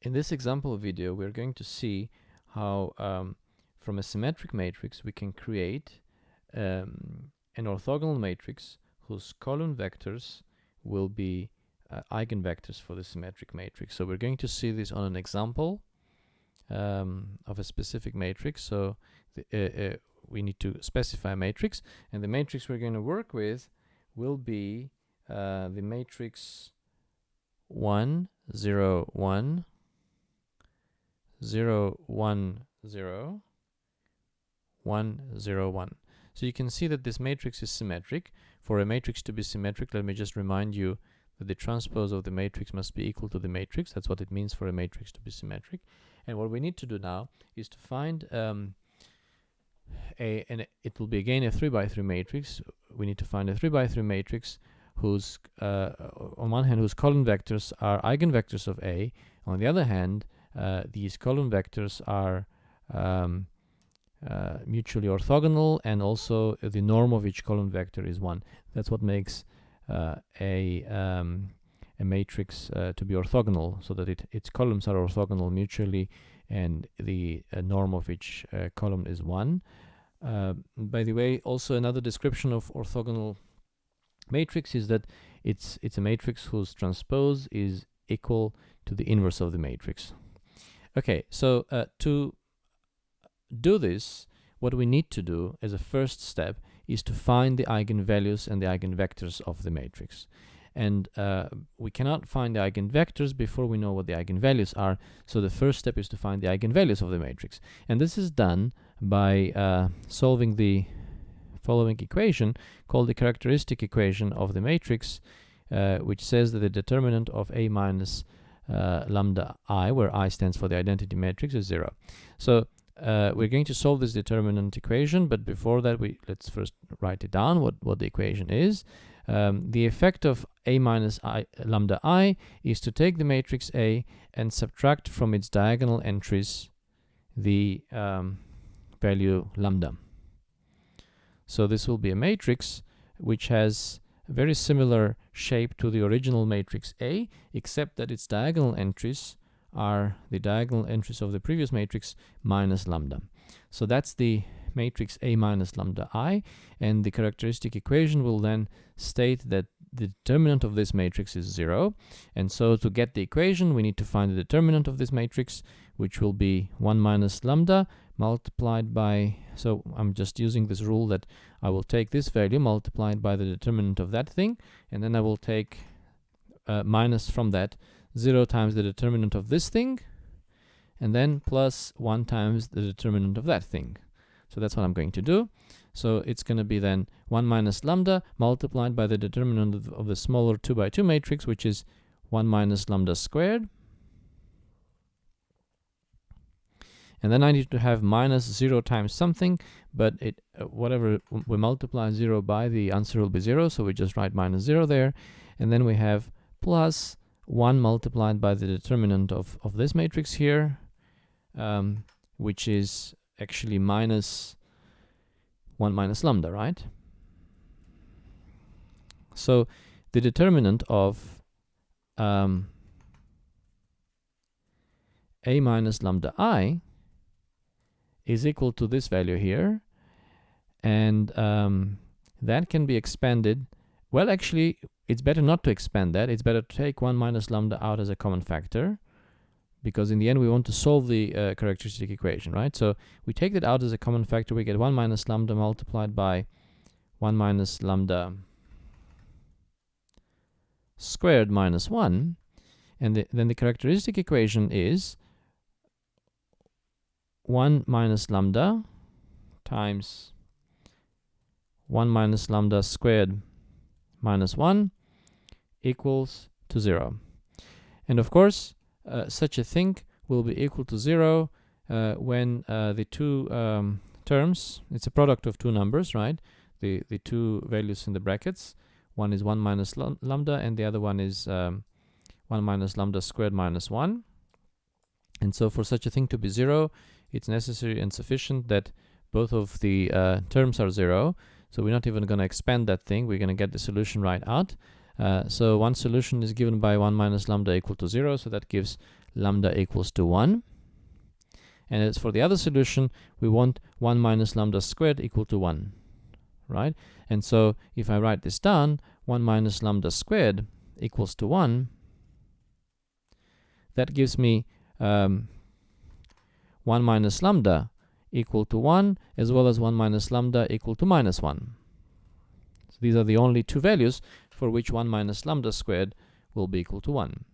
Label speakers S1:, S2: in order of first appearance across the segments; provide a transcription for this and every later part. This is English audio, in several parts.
S1: In this example video, we're going to see how from a symmetric matrix we can create an orthogonal matrix whose column vectors will be eigenvectors for the symmetric matrix. So we're going to see this on an example of a specific matrix. So we need to specify a matrix, and the matrix we're going to work with will be the matrix 1, 0, 1, 0, 1, 0, 1, 0, 1. So you can see that this matrix is symmetric. For a matrix to be symmetric, let me just remind you that the transpose of the matrix must be equal to the matrix. That's what it means for a matrix to be symmetric. And what we need to do now is to find it will be again a 3 by 3 matrix. We need to find a 3 by 3 matrix whose on one hand whose column vectors are eigenvectors of A. On the other hand, these column vectors are mutually orthogonal, and also the norm of each column vector is 1. That's what makes a matrix to be orthogonal, so that its columns are orthogonal mutually, and the norm of each column is 1. By the way, also another description of orthogonal matrix is that it's a matrix whose transpose is equal to the inverse of the matrix. Okay, so to do this, what we need to do as a first step is to find the eigenvalues and the eigenvectors of the matrix. And we cannot find the eigenvectors before we know what the eigenvalues are. So the first step is to find the eigenvalues of the matrix. And this is done by solving the following equation called the characteristic equation of the matrix, which says that the determinant of A minus lambda I, where I stands for the identity matrix, is 0. So we're going to solve this determinant equation, but before that let's first write it down, what the equation is. The effect of A minus lambda I is to take the matrix A and subtract from its diagonal entries the value lambda. So this will be a matrix which has a very similar shape to the original matrix A, except that its diagonal entries are the diagonal entries of the previous matrix minus lambda. So that's the matrix A minus lambda I, and the characteristic equation will then state that the determinant of this matrix is 0. And so to get the equation, we need to find the determinant of this matrix, which will be 1 minus lambda multiplied by, so I'm just using this rule that I will take this value multiplied by the determinant of that thing, and then I will take minus from that 0 times the determinant of this thing, and then plus 1 times the determinant of that thing. So that's what I'm going to do. So it's going to be then 1 minus lambda multiplied by the determinant of the smaller 2 by 2 matrix, which is 1 minus lambda squared. And then I need to have minus 0 times something, but whatever we multiply 0 by, the answer will be 0, so we just write minus 0 there. And then we have plus 1 multiplied by the determinant of this matrix here, which is actually minus 1 minus lambda, right? So the determinant of A minus lambda I is equal to this value here, and that can be expanded. Well, actually, it's better not to expand that. It's better to take 1 minus lambda out as a common factor, because in the end we want to solve the characteristic equation, right? So we take that out as a common factor. We get 1 minus lambda multiplied by 1 minus lambda squared minus 1, and then the characteristic equation is 1 minus lambda times 1 minus lambda squared minus 1 equals to 0. And of course, such a thing will be equal to 0 when the two terms, it's a product of two numbers, right? The two values in the brackets. One is 1 minus lambda, and the other one is 1 minus lambda squared minus 1. And so for such a thing to be 0, it's necessary and sufficient that both of the terms are 0. So we're not even going to expand that thing. We're going to get the solution right out. So one solution is given by 1 minus lambda equal to 0. So that gives lambda equals to 1. And as for the other solution, we want 1 minus lambda squared equal to 1, right? And so if I write this down, 1 minus lambda squared equals to 1, that gives me 1 minus lambda equal to 1, as well as 1 minus lambda equal to minus 1. So these are the only two values for which 1 minus lambda squared will be equal to 1.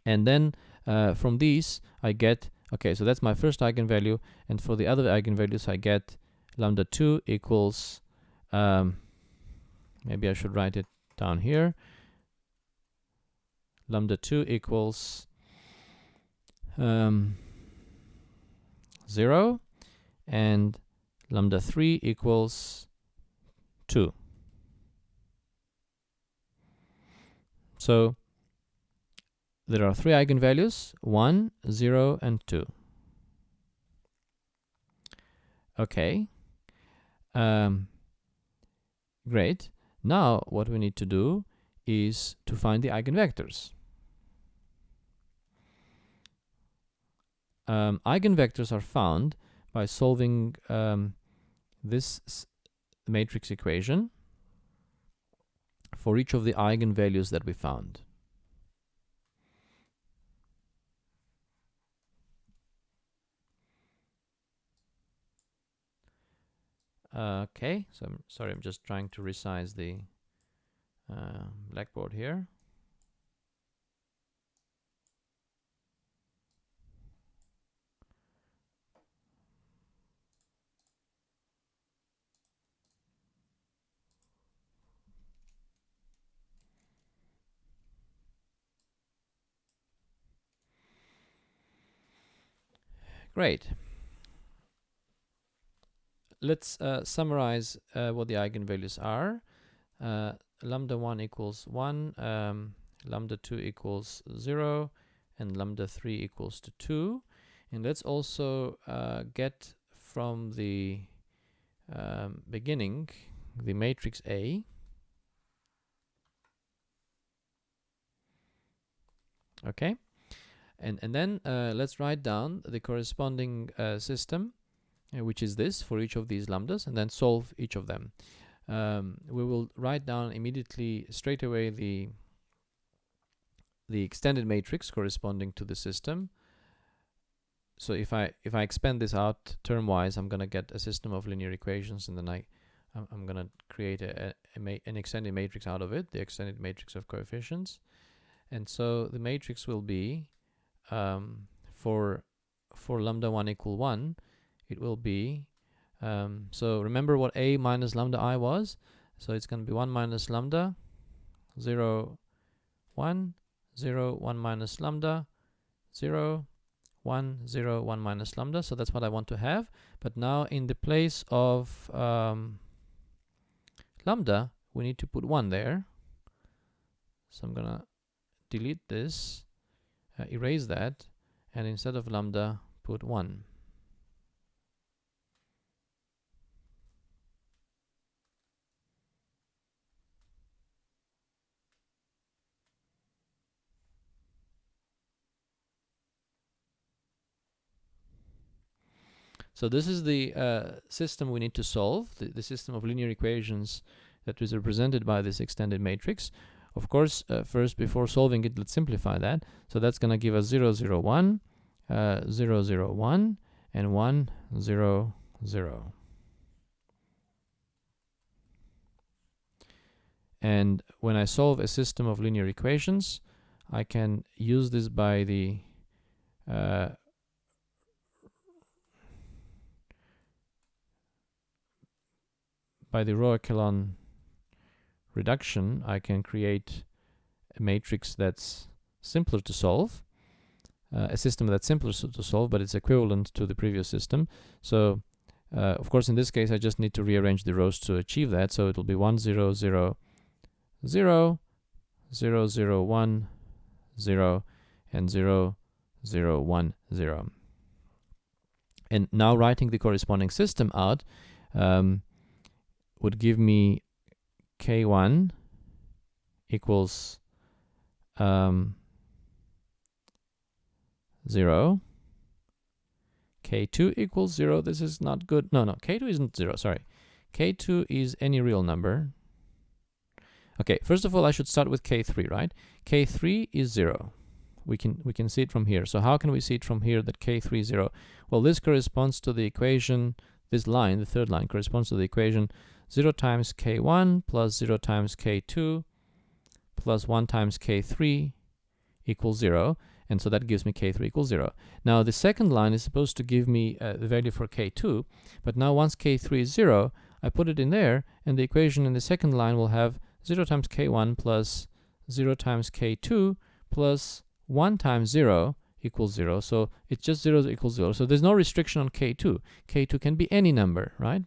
S1: And then from these I get, okay, so that's my first eigenvalue, and for the other eigenvalues I get lambda 2 equals, maybe I should write it down here, lambda 2 equals 0, and lambda 3 equals 2. So there are three eigenvalues, 1, 0, and 2. Okay. Great. Now what we need to do is to find the eigenvectors. Eigenvectors are found by solving this matrix equation for each of the eigenvalues that we found. Okay, so I'm sorry, I'm just trying to resize the blackboard here. Great. Let's summarize what the eigenvalues are. Lambda 1 equals 1, lambda 2 equals 0, and lambda 3 equals to 2. And let's also get from the beginning the matrix A. Okay, and then let's write down the corresponding system, which is this for each of these lambdas, and then solve each of them. We will write down immediately, straight away, the extended matrix corresponding to the system. So if I expand this out term-wise, I'm going to get a system of linear equations, and then I'm going to create an extended matrix out of it, the extended matrix of coefficients. And so the matrix will be for lambda 1 equal 1, it will be, so remember what A minus lambda I was, so it's going to be 1 minus lambda, 0, 1, 0, 1 minus lambda, 0, 1, 0, 1 minus lambda. So that's what I want to have. But now in the place of lambda, we need to put 1 there. So I'm going to delete this, erase that, and instead of lambda, put 1. So this is the system we need to solve, the system of linear equations that is represented by this extended matrix. Of course, first, before solving it, let's simplify that. So that's going to give us 0, 0, 1, 0, 0, 1, and 1, 0, 0. And when I solve a system of linear equations, I can use this by the row echelon reduction. I can create a matrix that's simpler to solve, a system that's simpler to solve, but it's equivalent to the previous system. So of course in this case I just need to rearrange the rows to achieve that. So it will be 1, 0, 0, 0, 0, 0, 1, 0, and 0, 0, 1, 0. And now writing the corresponding system out would give me K1 equals 0. K2 equals 0. This is not good. No, K2 isn't 0, sorry. K2 is any real number. Okay, first of all, I should start with K3, right? K3 is 0. We can see it from here. So how can we see it from here that K3 is 0? Well, this corresponds to the equation, this line, the third line, corresponds to the equation 0 times K1 plus 0 times K2 plus 1 times K3 equals 0. And so that gives me K3 equals 0. Now, the second line is supposed to give me the value for K2. But now once K3 is 0, I put it in there, and the equation in the second line will have 0 times K1 plus 0 times K2 plus 1 times 0 equals 0. So it's just 0 equals 0. So there's no restriction on K2. K2 can be any number, right?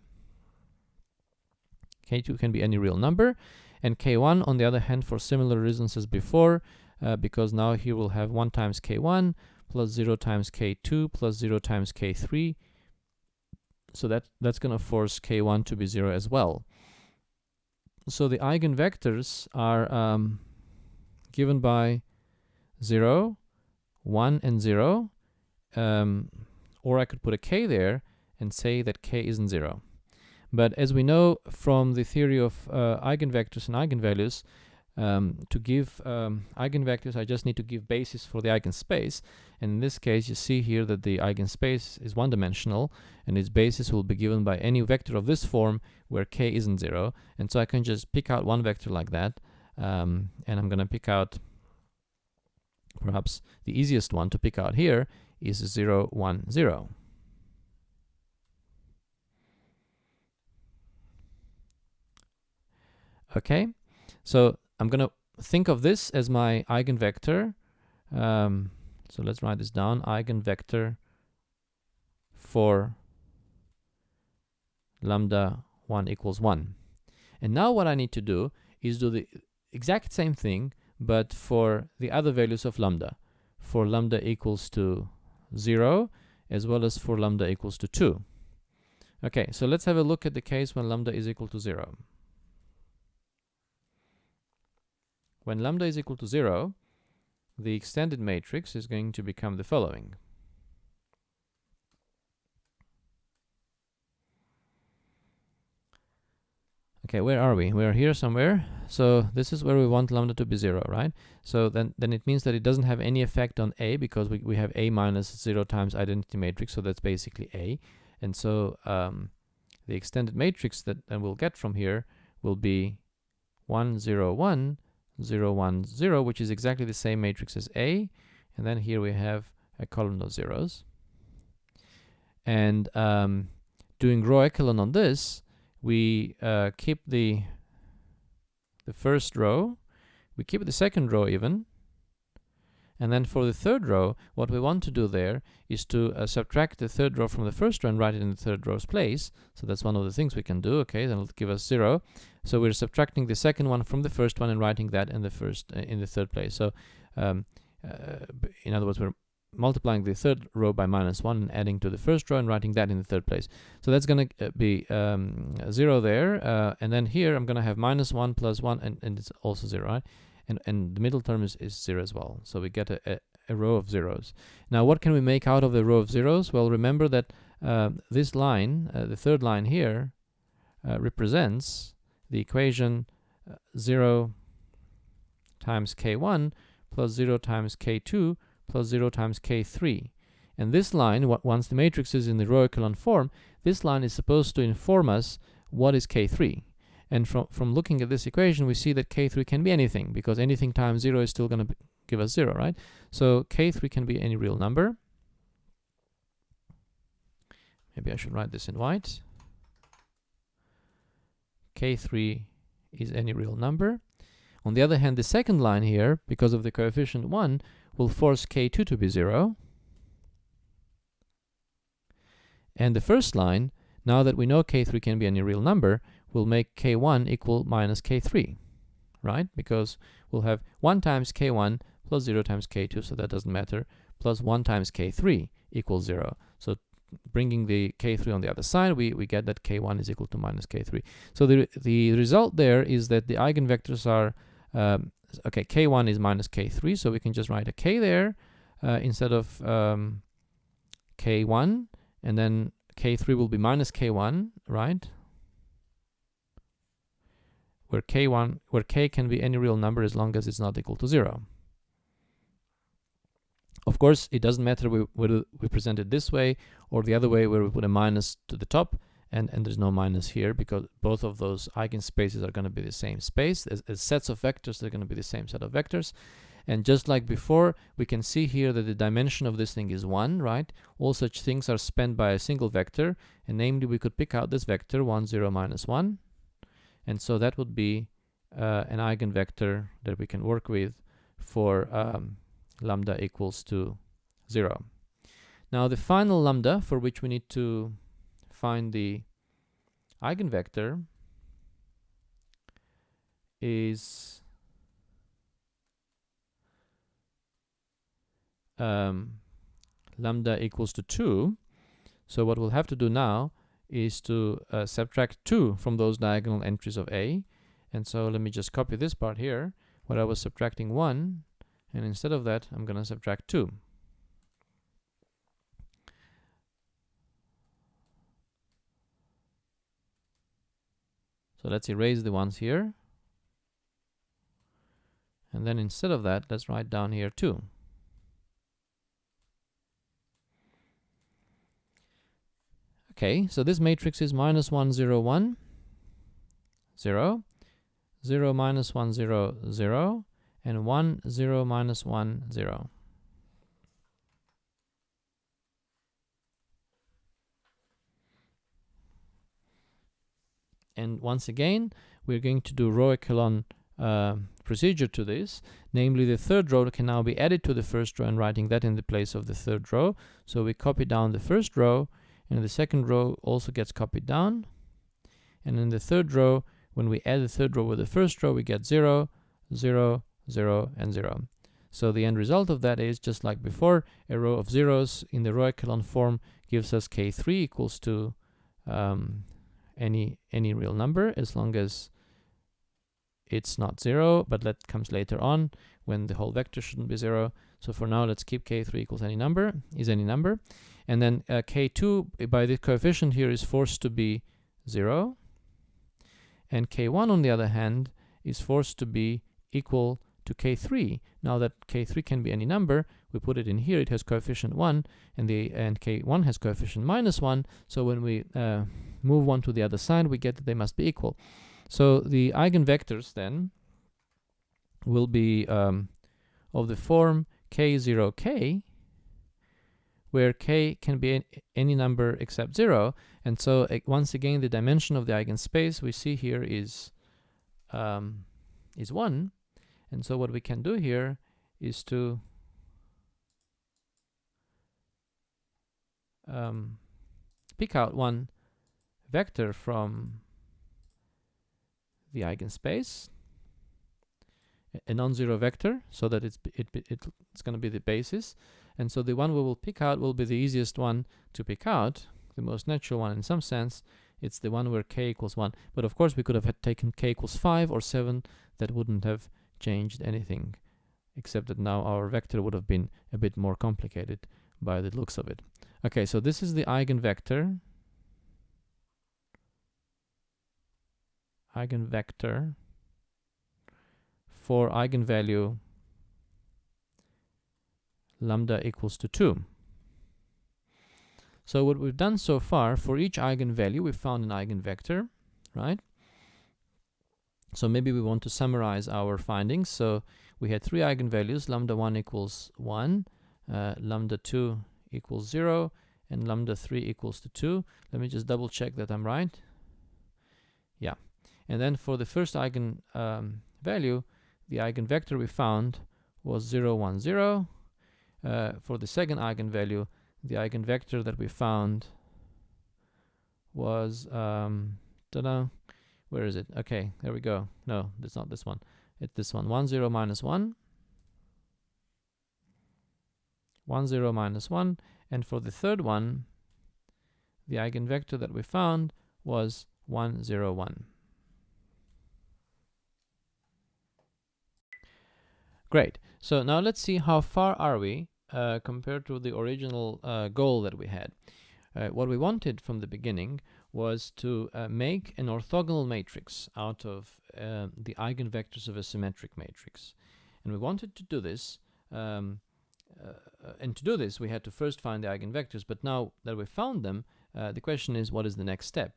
S1: K2 can be any real number. And K1, on the other hand, for similar reasons as before, because now here we'll have 1 times K1 plus 0 times K2 plus 0 times K3. So that's going to force K1 to be 0 as well. So the eigenvectors are given by 0, 1, and 0. Or I could put a K there and say that K isn't 0. But as we know from the theory of eigenvectors and eigenvalues, to give eigenvectors, I just need to give basis for the eigenspace. And in this case, you see here that the eigenspace is one-dimensional, and its basis will be given by any vector of this form where k isn't 0. And so I can just pick out one vector like that, and I'm going to pick out perhaps the easiest one to pick out here is 0, 1, 0. Okay, so I'm going to think of this as my eigenvector. So let's write this down. Eigenvector for lambda 1 equals 1. And now what I need to do is do the exact same thing, but for the other values of lambda. For lambda equals to 0, as well as for lambda equals to 2. Okay, so let's have a look at the case when lambda is equal to 0. When lambda is equal to 0, the extended matrix is going to become the following. Okay, where are we? We're here somewhere. So this is where we want lambda to be 0, right? So then it means that it doesn't have any effect on A, because we have A minus 0 times identity matrix, so that's basically A. And so the extended matrix that we'll get from here will be 1, 0, 1, 0, 1, 0, which is exactly the same matrix as A. And then here we have a column of zeros. And doing row echelon on this, we keep the first row, we keep the second row even, and then for the third row, what we want to do there is to subtract the third row from the first row and write it in the third row's place. So that's one of the things we can do. Okay, then it'll give us 0. So we're subtracting the second one from the first one and writing that in the third place. So in other words, we're multiplying the third row by -1 and adding to the first row and writing that in the third place. So that's going to be 0 there, and then here I'm going to have -1 plus 1, and it's also 0, right? And the middle term is 0 as well. So we get a row of zeros. Now what can we make out of the row of zeros? Well, remember that this line, the third line here, represents the equation 0 times k1 plus 0 times k2 plus 0 times k3. And this line, once the matrix is in the row echelon form, this line is supposed to inform us what is k3. And from looking at this equation, we see that k3 can be anything, because anything times 0 is still going to give us 0, right? So k3 can be any real number. Maybe I should write this in white. k3 is any real number. On the other hand, the second line here, because of the coefficient 1, will force k2 to be 0. And the first line, now that we know k3 can be any real number, will make k1 equal minus k3, right? Because we'll have 1 times k1 plus 0 times k2, so that doesn't matter, plus 1 times k3 equals 0. So bringing the k3 on the other side, we get that k1 is equal to minus k3. So the result there is that the eigenvectors are, okay, k1 is minus k3, so we can just write a k there. instead of k1, and then k3 will be minus k1, right? Where k can be any real number as long as it's not equal to 0. Of course, it doesn't matter whether we present it this way or the other way, where we put a minus to the top, and there's no minus here, because both of those eigenspaces are going to be the same space. As sets of vectors, they're going to be the same set of vectors. And just like before, we can see here that the dimension of this thing is 1, right? All such things are spanned by a single vector, and namely we could pick out this vector 1, 0, minus 1. And so that would be an eigenvector that we can work with for lambda equals to 0. Now the final lambda for which we need to find the eigenvector is lambda equals to 2. So what we'll have to do now is to subtract 2 from those diagonal entries of A. And so let me just copy this part here, where I was subtracting 1, and instead of that I'm going to subtract 2. So let's erase the ones here, and then instead of that let's write down here 2. Okay, so this matrix is minus 1, 0, 1, 0, 0, minus 1, 0, 0, and 1, 0, minus 1, 0. And once again, we're going to do row echelon procedure to this. Namely, the third row can now be added to the first row and writing that in the place of the third row. So we copy down the first row, and the second row also gets copied down. And in the third row, when we add the third row with the first row, we get 0, 0, 0, and 0. So the end result of that is, just like before, a row of zeros in the row echelon form gives us k3 equals to any real number, as long as it's not 0, but that comes later on when the whole vector shouldn't be 0. So for now, let's keep k3 equals any number, and then k2 by the coefficient here is forced to be 0, and k1 on the other hand is forced to be equal to k3. Now that k3 can be any number, we put it in here. It has coefficient 1, and k1 has coefficient minus 1. So when we move one to the other side, we get that they must be equal. So the eigenvectors then will be of the form k0k, where k can be any number except 0. And so once again, the dimension of the eigenspace we see here is 1. And so what we can do here is to pick out one vector from the eigenspace, a non-zero vector, so that it's going to be the basis. And so the one we will pick out will be the easiest one to pick out, the most natural one in some sense. It's the one where k equals 1. But of course we could have taken k equals 5 or 7. That wouldn't have changed anything, except that now our vector would have been a bit more complicated by the looks of it. Okay, so this is the eigenvector for eigenvalue lambda equals to 2. So what we've done so far, for each eigenvalue we found an eigenvector, right? So maybe we want to summarize our findings. So we had 3 eigenvalues: lambda 1 equals 1, lambda 2 equals 0, and lambda 3 equals to 2. Let me just double check that I'm right. Yeah. And then for the first eigenvalue, the eigenvector we found was 0, 1, 0. For the second eigenvalue, the eigenvector that we found was where is it? Okay, there we go. No, that's not this one. It's this one. 1, 0, minus 1. 1, 0, minus 1. And for the third one, the eigenvector that we found was 1, 0, 1. Great. So now let's see how far are we compared to the original goal that we had. What we wanted from the beginning was to make an orthogonal matrix out of the eigenvectors of a symmetric matrix. And we wanted to do this, and to do this we had to first find the eigenvectors, but now that we found them, the question is, what is the next step?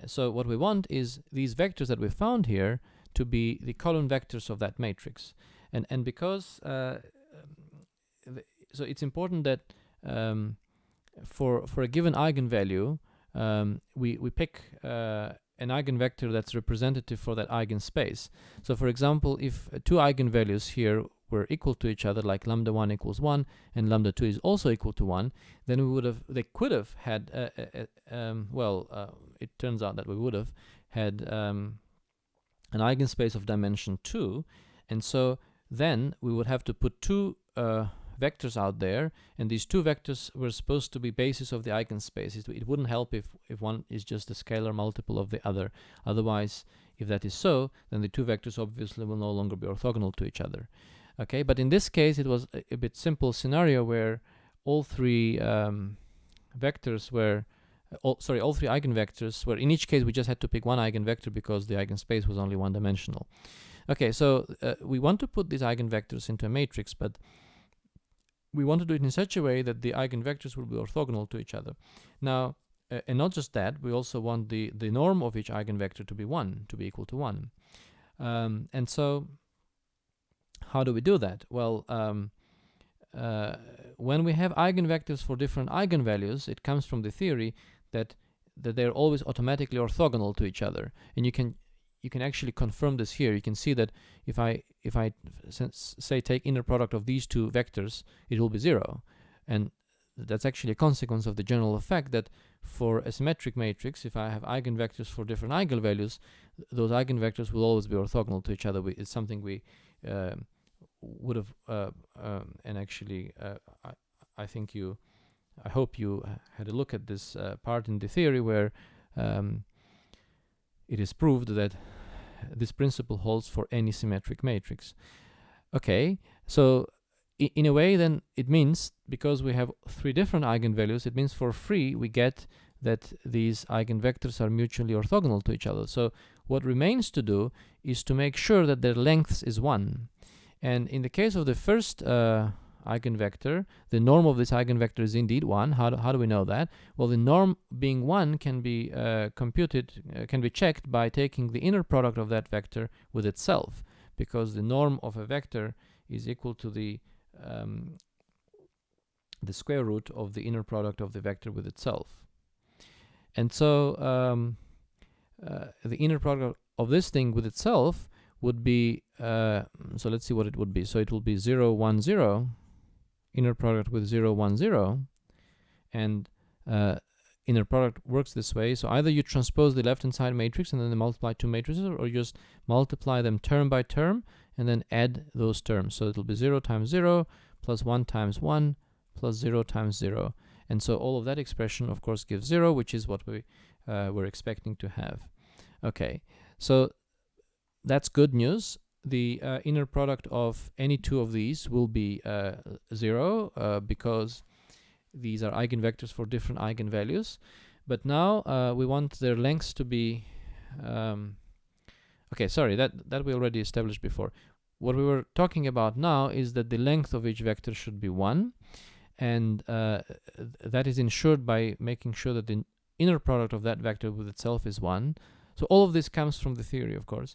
S1: So what we want is these vectors that we found here to be the column vectors of that matrix. And because so it's important that for a given eigenvalue, we pick an eigenvector that's representative for that eigenspace. So for example, if two eigenvalues here were equal to each other, like lambda 1 equals 1 and lambda 2 is also equal to 1, then they could have had it turns out that we would have had an eigenspace of dimension 2, and so then we would have to put two vectors out there, and these two vectors were supposed to be basis of the eigenspace. It wouldn't help if one is just a scalar multiple of the other. Otherwise, if that is so, then the two vectors obviously will no longer be orthogonal to each other. Okay, but in this case it was a bit simple scenario where all three vectors were all three eigenvectors were, in each case we just had to pick one eigenvector because the eigenspace was only one dimensional. Okay, so we want to put these eigenvectors into a matrix, but we want to do it in such a way that the eigenvectors will be orthogonal to each other. Now, and not just that, we also want the norm of each eigenvector to be 1, to be equal to 1. And so how do we do that? Well, when we have eigenvectors for different eigenvalues, it comes from the theory that they're always automatically orthogonal to each other. And you can actually confirm this here. You can see that if I say take inner product of these two vectors, it will be 0. And that's actually a consequence of the general effect that for a symmetric matrix, if I have eigenvectors for different eigenvalues, those eigenvectors will always be orthogonal to each other. It's something we would have, and actually I hope you had a look at this part in the theory where it is proved that this principle holds for any symmetric matrix. Okay, so in a way then it means, because we have three different eigenvalues, it means for free we get that these eigenvectors are mutually orthogonal to each other. So what remains to do is to make sure that their length is 1. And in the case of the first eigenvector, the norm of this eigenvector is indeed 1. How do we know that? Well, the norm being 1 can be can be checked by taking the inner product of that vector with itself, because the norm of a vector is equal to the square root of the inner product of the vector with itself. And so the inner product of this thing with itself would be, so let's see what it would be. So it will be 0, 1, 0, inner product with 0, 1, 0, and inner product works this way. So either you transpose the left-hand side matrix and then multiply two matrices, or you just multiply them term by term and then add those terms. So it will be 0 times 0 plus 1 times 1 plus 0 times 0. And so all of that expression, of course, gives 0, which is what we were expecting to have. Okay, so that's good news. The inner product of any two of these will be 0 because these are eigenvectors for different eigenvalues. But now we want their lengths to be okay, sorry, that we already established before. What we were talking about now is that the length of each vector should be 1, and that is ensured by making sure that the inner product of that vector with itself is 1. So all of this comes from the theory, of course.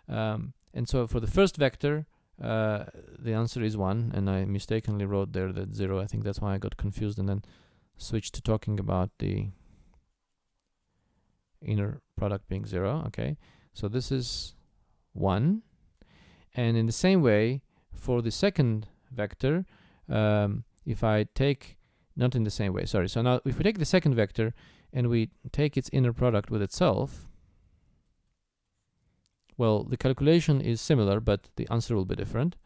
S1: And so for the first vector, the answer is 1, and I mistakenly wrote there that 0. I think that's why I got confused and then switched to talking about the inner product being 0. Okay, so this is 1. And in the same way, for the second vector, if I take, not in the same way, sorry. So now if we take the second vector and we take its inner product with itself, well, the calculation is similar, but the answer will be different.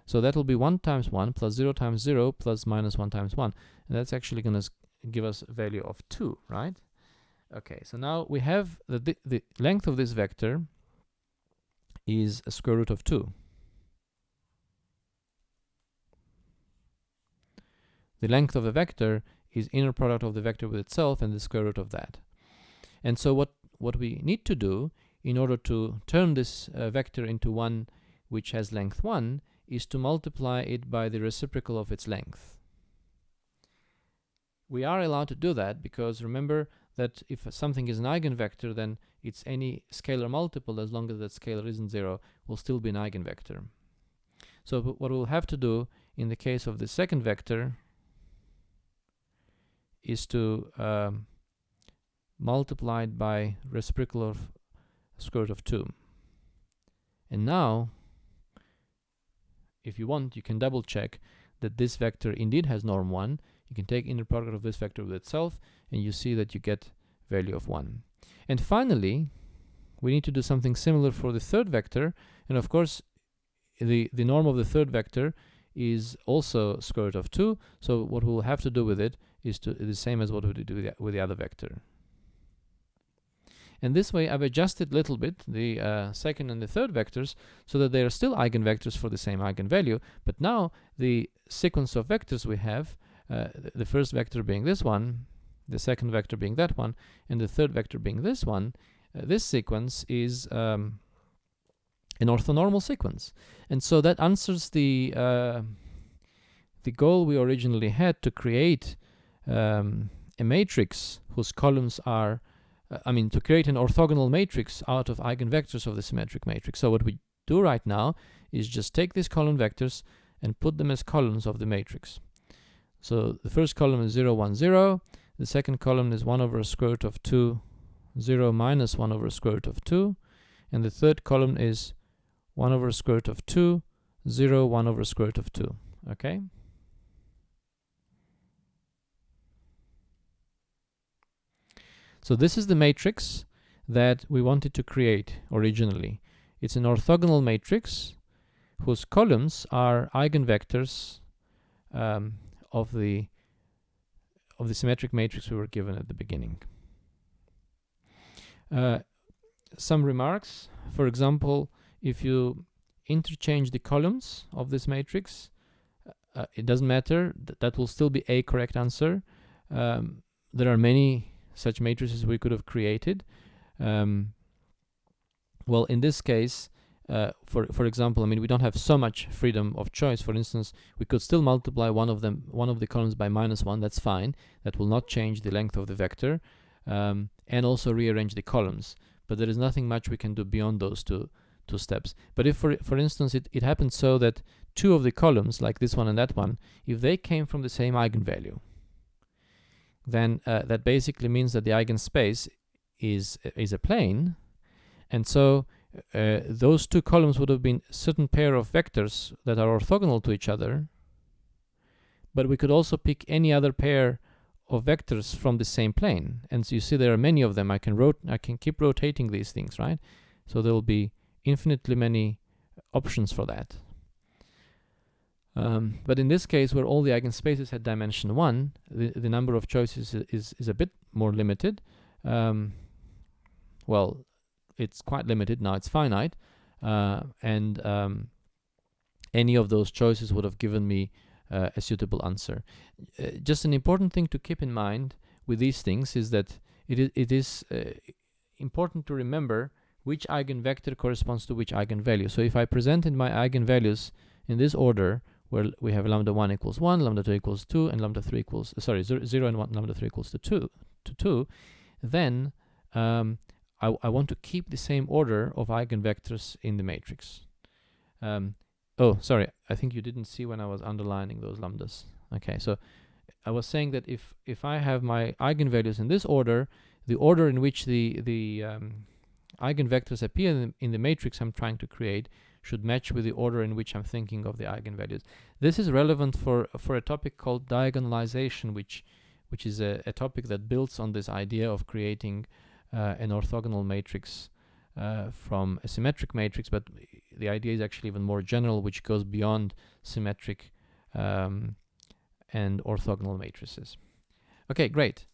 S1: So that will be 1 times 1 plus 0 times 0 plus minus 1 times 1. And that's actually going to give us a value of 2, right? Okay, so now we have the length of this vector is a square root of 2. the length of a vector is inner product of the vector with itself and the square root of that. And so what we need to do in order to turn this vector into one which has length 1 is to multiply it by the reciprocal of its length. We are allowed to do that because remember that if something is an eigenvector, then it's any scalar multiple, as long as that scalar isn't 0, will still be an eigenvector. So what we'll have to do in the case of the second vector is to multiply it by reciprocal of square root of 2. And now, if you want, you can double check that this vector indeed has norm 1. You can take inner product of this vector with itself, and you see that you get value of 1. And finally, we need to do something similar for the third vector, and of course, the norm of the third vector is also square root of 2, so what we'll have to do with it is the same as what we did with the other vector. And this way I've adjusted a little bit the second and the third vectors so that they are still eigenvectors for the same eigenvalue, but now the sequence of vectors we have, the first vector being this one, the second vector being that one, and the third vector being this one, this sequence is an orthonormal sequence. And so that answers the goal we originally had to create a matrix whose columns are to create an orthogonal matrix out of eigenvectors of the symmetric matrix. So what we do right now is just take these column vectors and put them as columns of the matrix. So the first column is 0, 1, 0. The second column is 1 over square root of 2, 0 minus 1 over square root of 2. And the third column is 1 over square root of 2, 0, 1 over square root of 2. Okay? So this is the matrix that we wanted to create originally. It's an orthogonal matrix whose columns are eigenvectors of the symmetric matrix we were given at the beginning. Some remarks. For example, if you interchange the columns of this matrix, it doesn't matter. That will still be a correct answer. There are many such matrices we could have created. Well, in this case, for example, we don't have so much freedom of choice. For instance, we could still multiply one of the columns by -1. That's fine. That will not change the length of the vector, and also rearrange the columns. But there is nothing much we can do beyond those two steps. But if, for instance, it happens so that two of the columns, like this one and that one, if they came from the same eigenvalue, then that basically means that the eigenspace is a plane, and so those two columns would have been a certain pair of vectors that are orthogonal to each other, but we could also pick any other pair of vectors from the same plane. And so you see there are many of them. I can keep rotating these things, right? So there will be infinitely many options for that. But in this case, where all the eigenspaces had dimension 1, the number of choices is a bit more limited. Well, it's quite limited, now it's finite, and any of those choices would have given me a suitable answer. Just an important thing to keep in mind with these things is that it is important to remember which eigenvector corresponds to which eigenvalue. So if I presented my eigenvalues in this order, where we have lambda 1 equals 1, lambda 2 equals 2, and lambda 3 equals, 0 and 1, lambda 3 equals to 2, then I want to keep the same order of eigenvectors in the matrix. Oh, sorry, I think you didn't see when I was underlining those lambdas. Okay, so I was saying that if I have my eigenvalues in this order, the order in which the eigenvectors appear in the matrix I'm trying to create should match with the order in which I'm thinking of the eigenvalues. This is relevant for a topic called diagonalization, which is a topic that builds on this idea of creating an orthogonal matrix from a symmetric matrix, but the idea is actually even more general, which goes beyond symmetric and orthogonal matrices. Okay, great.